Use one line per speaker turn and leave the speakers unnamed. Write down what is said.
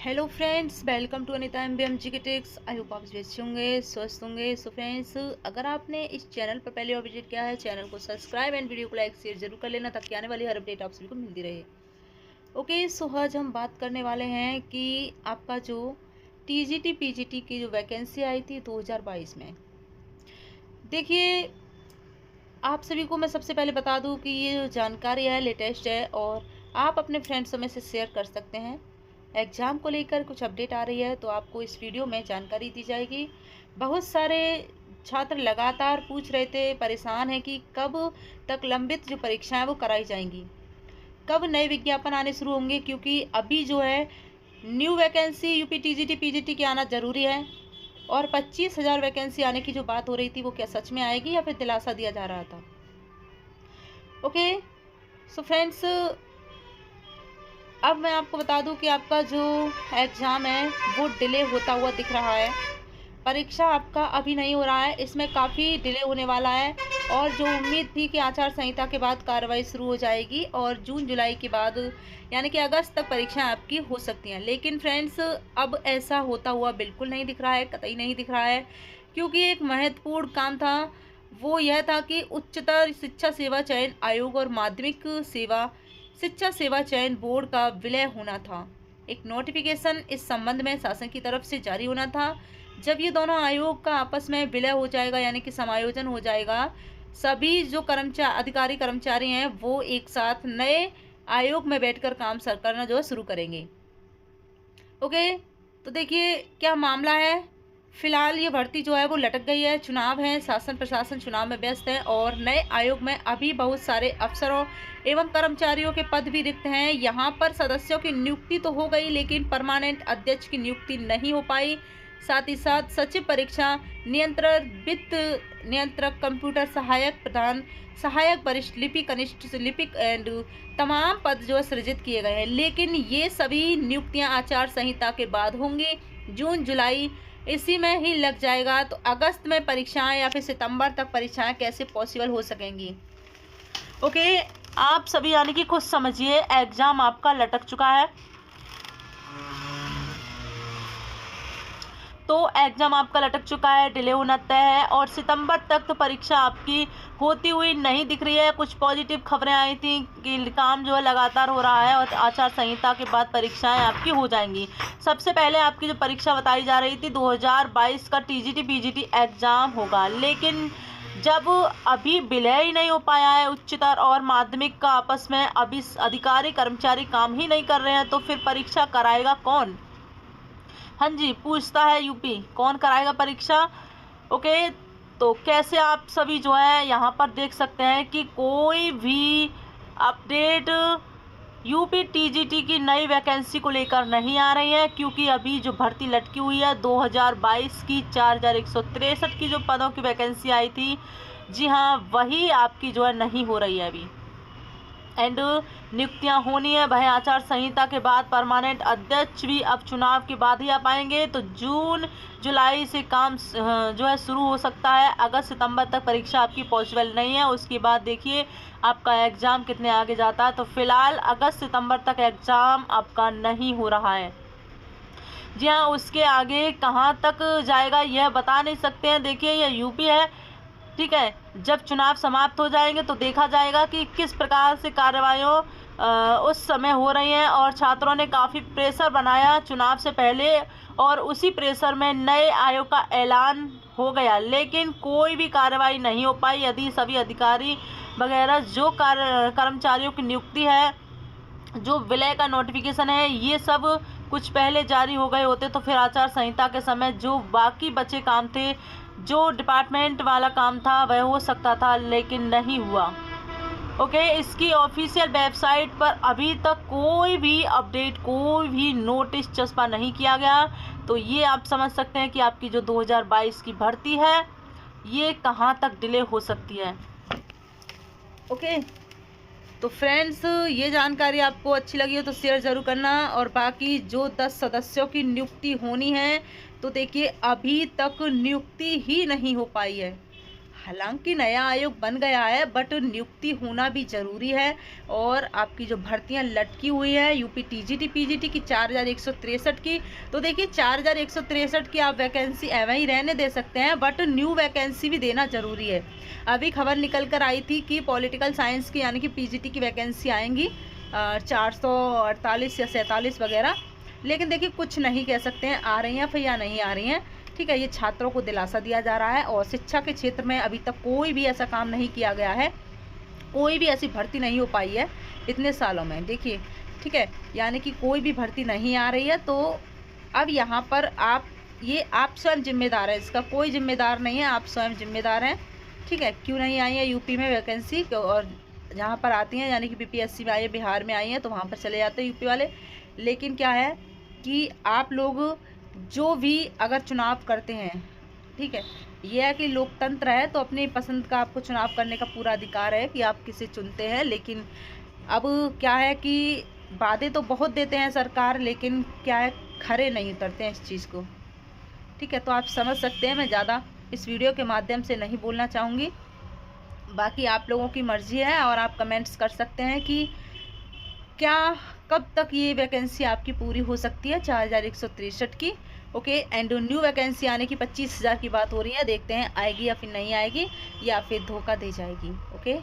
Hello friends, welcome to Anita MBMG के टिक्स। I hope आप अच्छे होंगे, स्वस्थ होंगे। सो फ्रेंड्स, अगर आपने इस चैनल पर पहले और विजिट किया है, चैनल को सब्सक्राइब एंड वीडियो को लाइक शेयर जरूर कर लेना, ताकि आने वाली हर अपडेट आप सभी को मिलती रहे। ओके, सो आज हम बात करने वाले हैं कि आपका जो टीजीटी पीजीटी की जो वैकेंसी आई थी 2022 में। देखिए, आप सभी को मैं सबसे पहले बता दूं कि ये जो जानकारी है लेटेस्ट है और आप अपने फ्रेंड्सों में से शेयर कर सकते हैं। एग्ज़ाम को लेकर कुछ अपडेट आ रही है तो आपको इस वीडियो में जानकारी दी जाएगी। बहुत सारे छात्र लगातार पूछ रहे थे, परेशान हैं कि कब तक लंबित जो परीक्षाएं वो कराई जाएंगी, कब नए विज्ञापन आने शुरू होंगे, क्योंकि अभी जो है new vacancy UP TGT PGT की आना ज़रूरी है। और 25,000 वैकेंसी आने की जो बात हो रही थी वो क्या सच में आएगी या फिर दिलासा दिया जा रहा था। ओके, सो फ्रेंड्स, अब मैं आपको बता दूं कि आपका जो एग्ज़ाम है वो डिले होता हुआ दिख रहा है। परीक्षा आपका अभी नहीं हो रहा है, इसमें काफ़ी डिले होने वाला है। और जो उम्मीद थी कि आचार संहिता के बाद कार्रवाई शुरू हो जाएगी और जून जुलाई के बाद यानी कि अगस्त तक परीक्षाएं आपकी हो सकती हैं, लेकिन फ्रेंड्स अब ऐसा होता हुआ बिल्कुल नहीं दिख रहा है, कतई नहीं दिख रहा है। क्योंकि एक महत्वपूर्ण काम था, वो यह था कि उच्चतर शिक्षा सेवा चयन आयोग और माध्यमिक सेवा शिक्षा सेवा चयन बोर्ड का विलय होना था। एक नोटिफिकेशन इस संबंध में शासन की तरफ से जारी होना था। जब ये दोनों आयोग का आपस में विलय हो जाएगा यानी कि समायोजन हो जाएगा, सभी जो अधिकारी कर्मचारी हैं वो एक साथ नए आयोग में बैठकर काम करना जो है शुरू करेंगे। ओके, तो देखिए क्या मामला है। फिलहाल ये भर्ती जो है वो लटक गई है। चुनाव है, शासन प्रशासन चुनाव में व्यस्त है और नए आयोग में अभी बहुत सारे अफसरों एवं कर्मचारियों के पद भी रिक्त हैं। यहाँ पर सदस्यों की नियुक्ति तो हो गई, लेकिन परमानेंट अध्यक्ष की नियुक्ति नहीं हो पाई। साथ ही साथ सचिव, परीक्षा नियंत्रक, वित्त नियंत्रक, कंप्यूटर सहायक, प्रधान सहायक, वरिष्ठ लिपि, कनिष्ठ लिपिक एंड तमाम पद जो है सृजित किए गए हैं। लेकिन ये सभी नियुक्तियां आचार संहिता के बाद होंगी। जून जुलाई इसी में ही लग जाएगा, तो अगस्त में परीक्षाएं या फिर सितंबर तक परीक्षाएं कैसे पॉसिबल हो सकेंगी। ओके, आप सभी यानी कि खुद समझिए एग्जाम आपका लटक चुका है। तो एग्जाम आपका लटक चुका है, डिले होना तय है और सितंबर तक तो परीक्षा आपकी होती हुई नहीं दिख रही है। कुछ पॉजिटिव खबरें आई थी कि काम जो है लगातार हो रहा है और आचार संहिता के बाद परीक्षाएं आपकी हो जाएंगी। सबसे पहले आपकी जो परीक्षा बताई जा रही थी 2022 का टीजीटी पीजीटी एग्जाम होगा, लेकिन जब अभी विलय ही नहीं हो पाया है उच्चतर और माध्यमिक का आपस में, अभी अधिकारी कर्मचारी काम ही नहीं कर रहे हैं, तो फिर परीक्षा कराएगा कौन? हाँ जी, पूछता है यूपी, कौन कराएगा परीक्षा। ओके, तो कैसे आप सभी जो है यहाँ पर देख सकते हैं कि कोई भी अपडेट यूपी टीजीटी की नई वैकेंसी को लेकर नहीं आ रही है, क्योंकि अभी जो भर्ती लटकी हुई है 2022 की 4163 की जो पदों की वैकेंसी आई थी, जी हाँ, वही आपकी जो है नहीं हो रही है अभी। एंड नियुक्तियां होनी है वह आचार संहिता के बाद। परमानेंट अध्यक्ष भी अब चुनाव के बाद ही आ पाएंगे, तो जून जुलाई से काम जो है शुरू हो सकता है। अगस्त सितंबर तक परीक्षा आपकी पॉसिबल नहीं है। उसके बाद देखिए आपका एग्ज़ाम कितने आगे जाता है। तो फिलहाल अगस्त सितंबर तक एग्ज़ाम आपका नहीं हो रहा है। जी हाँ, उसके आगे कहाँ तक जाएगा यह बता नहीं सकते हैं। देखिए यह यूपी है, ठीक है। जब चुनाव समाप्त हो जाएंगे तो देखा जाएगा कि किस प्रकार से कार्रवाइयों उस समय हो रही हैं। और छात्रों ने काफ़ी प्रेशर बनाया चुनाव से पहले और उसी प्रेशर में नए आयोग का ऐलान हो गया, लेकिन कोई भी कार्रवाई नहीं हो पाई। यदि सभी अधिकारी वगैरह जो कर्मचारियों की नियुक्ति है, जो विलय का नोटिफिकेशन है, ये सब कुछ पहले जारी हो गए होते तो फिर आचार संहिता के समय जो बाकी बचे काम थे, जो डिपार्टमेंट वाला काम था, वह हो सकता था, लेकिन नहीं हुआ। ओके, इसकी ऑफिशियल वेबसाइट पर अभी तक कोई भी अपडेट, कोई भी नोटिस चस्पा नहीं किया गया। तो ये आप समझ सकते हैं कि आपकी जो 2022 की भर्ती है ये कहाँ तक डिले हो सकती है। ओके, तो फ्रेंड्स, ये जानकारी आपको अच्छी लगी हो तो शेयर ज़रूर करना। और बाकी जो 10 सदस्यों की नियुक्ति होनी है, तो देखिए अभी तक नियुक्ति ही नहीं हो पाई है। हालांकि नया आयोग बन गया है बट नियुक्ति होना भी ज़रूरी है। और आपकी जो भर्तियां लटकी हुई है यूपी टीजीटी पीजीटी की 4163 की, तो देखिए 4163 की आप वैकेंसी एवं ही रहने दे सकते हैं बट न्यू वैकेंसी भी देना ज़रूरी है। अभी खबर निकल कर आई थी कि पॉलिटिकल साइंस की यानी कि पीजीटी की वैकेंसी आएंगी 448 या 47 वगैरह, लेकिन देखिए कुछ नहीं कह सकते हैं आ रही हैं फिर या नहीं आ रही हैं। ठीक है, ये छात्रों को दिलासा दिया जा रहा है और शिक्षा के क्षेत्र में अभी तक कोई भी ऐसा काम नहीं किया गया है, कोई भी ऐसी भर्ती नहीं हो पाई है इतने सालों में। देखिए ठीक है, यानी कि कोई भी भर्ती नहीं आ रही है। तो अब यहाँ पर आप स्वयं जिम्मेदार हैं, इसका कोई जिम्मेदार नहीं है, आप स्वयं जिम्मेदार हैं। ठीक है, क्यों नहीं आई है यूपी में वैकेंसी, और जहाँ पर आती हैं यानी कि बीपीएससी में आई है, बिहार में आई हैं तो वहाँ पर चले जाते हैं यूपी वाले। लेकिन क्या है कि आप लोग जो भी अगर चुनाव करते हैं, ठीक है, यह है कि लोकतंत्र है तो अपनी पसंद का आपको चुनाव करने का पूरा अधिकार है कि आप किसे चुनते हैं। लेकिन अब क्या है कि वादे तो बहुत देते हैं सरकार, लेकिन क्या है खरे नहीं उतरते हैं इस चीज़ को। ठीक है, तो आप समझ सकते हैं, मैं ज़्यादा इस वीडियो के माध्यम से नहीं बोलना चाहूँगी, बाकी आप लोगों की मर्ज़ी है। और आप कमेंट्स कर सकते हैं कि क्या कब तक ये वैकेंसी आपकी पूरी हो सकती है 4163 की। ओके, एंड न्यू वैकेंसी आने की 25,000 की बात हो रही है, देखते हैं आएगी या फिर नहीं आएगी या फिर धोखा दे जाएगी। ओके।